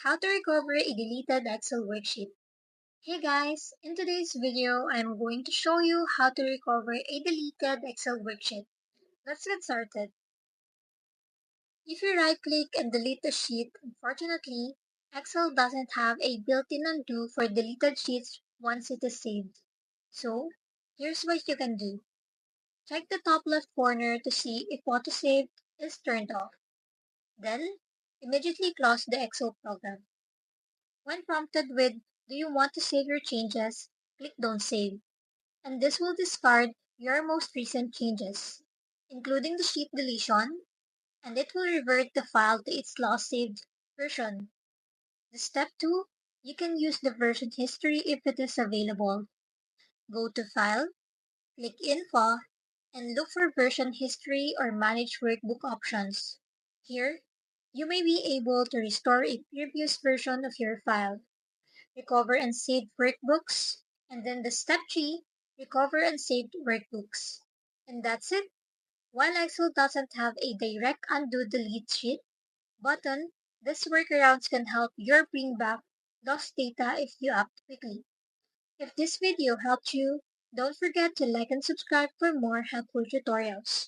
How to recover a deleted Excel worksheet. Hey guys, in today's video, I'm going to show you how to recover a deleted Excel worksheet. Let's get started. If you right click and delete the sheet, unfortunately, Excel doesn't have a built-in undo for deleted sheets once it is saved. So, here's what you can do. Check the top left corner to see if auto save is turned off. Then, immediately close the Excel program. When prompted with "Do you want to save your changes?" click Don't Save, and this will discard your most recent changes, including the sheet deletion, and it will revert the file to its last saved version. The step 2, you can use the version history if it is available. Go to File, click Info, and look for version history or manage workbook options. Here, you may be able to restore a previous version of your file, recover and save workbooks, and then the step 3, recover and saved workbooks. And that's it. While Excel doesn't have a direct undo delete sheet button, these workarounds can help you bring back lost data if you act quickly. If this video helped you, don't forget to like and subscribe for more helpful tutorials.